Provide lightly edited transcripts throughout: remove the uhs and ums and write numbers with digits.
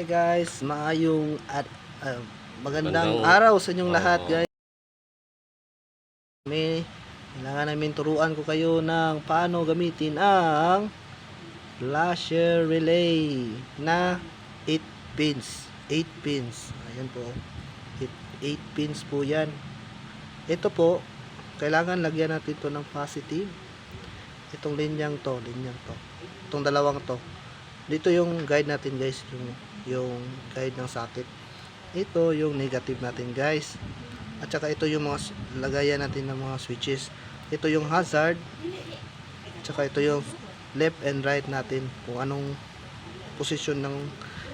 Hi guys, maayong at magandang araw sa inyong lahat guys. Kailangan namin turuan ko kayo ng paano gamitin ang flasher relay na 8 pins. 8 pins. Ayan po. 8 pins po yan. Ito po, kailangan lagyan natin to ng positive. Itong linyang to. Itong dalawang to. Dito yung guide natin guys, yung guide ng socket. Ito yung negative natin guys. At saka ito yung mga lagayan natin ng mga switches. Ito yung hazard. At saka ito yung left and right natin, kung anong posisyon ng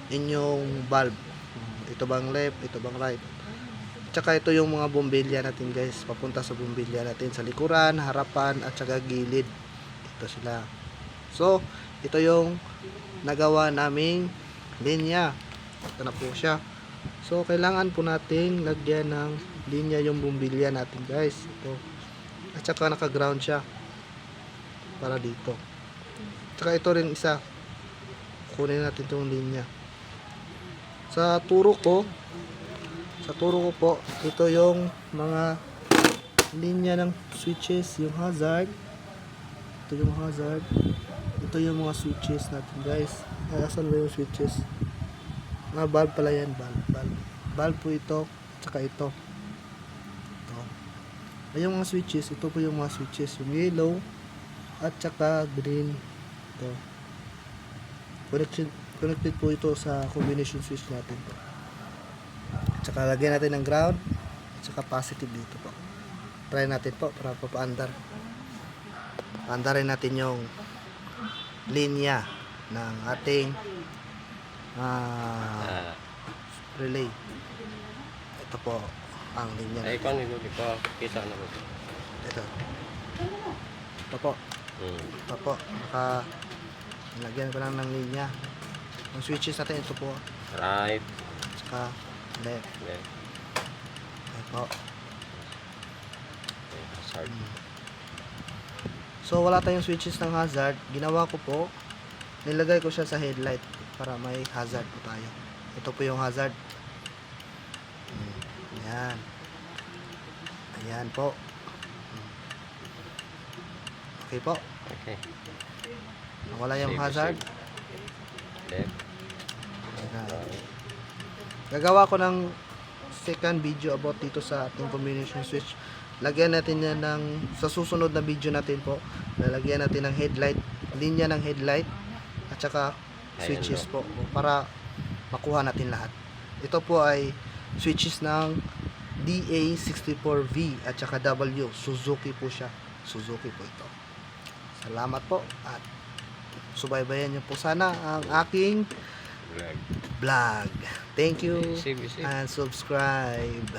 inyong valve. Ito bang left, ito bang right. At saka ito yung mga bombilya natin guys, papunta sa bombilya natin sa likuran, harapan at saka gilid. Ito sila. So ito yung nagawa naming linya. Ito na po siya. So kailangan po natin lagyan ng linya yung bumbilya natin guys. Ito. At saka naka ground siya para dito. At saka ito rin isa, kunin natin itong linya. Sa turo ko po, ito yung mga linya ng switches, yung hazard. Ito yung hazard. Ito yung mga switches natin guys. Ay, asan ba yung switches? Mga valve pala yan. Valve po ito. Tsaka ito. Ay, yung mga switches. Ito po yung mga switches. Yung yellow. At tsaka green. Ito. Connected po ito sa combination switch natin po. At tsaka lagyan natin ng ground. At tsaka positive dito po. Try natin po para papaandar. Paandarin natin yung linya ng ating relay. Ito po ang linya. Ay, kung hindi ko kita na mo. Ito. Ito po. Ito po. Lagyan ko lang ng linya. Ang switches natin ito po. Right. Saka left. Left. Ito po. Okay, hazard. So wala tayong switches ng hazard. Ginawa ko po, nilagay ko siya sa headlight para may hazard po tayo. Ito po yung hazard. Ayan. Ayan po. Okay po. Okay. Wala yung hazard. Left. Ayan. Gagawa ko ng second video about dito sa ating combination switch. Lagyan natin yan sa susunod na video natin po. Lalagyan natin ng headlight, linya ng headlight at saka switches po para makuha natin lahat. Ito po ay switches ng DA64V at saka W. Suzuki po siya. Suzuki po ito. Salamat po at subaybayan niyo po sana ang aking vlog. Thank you and subscribe.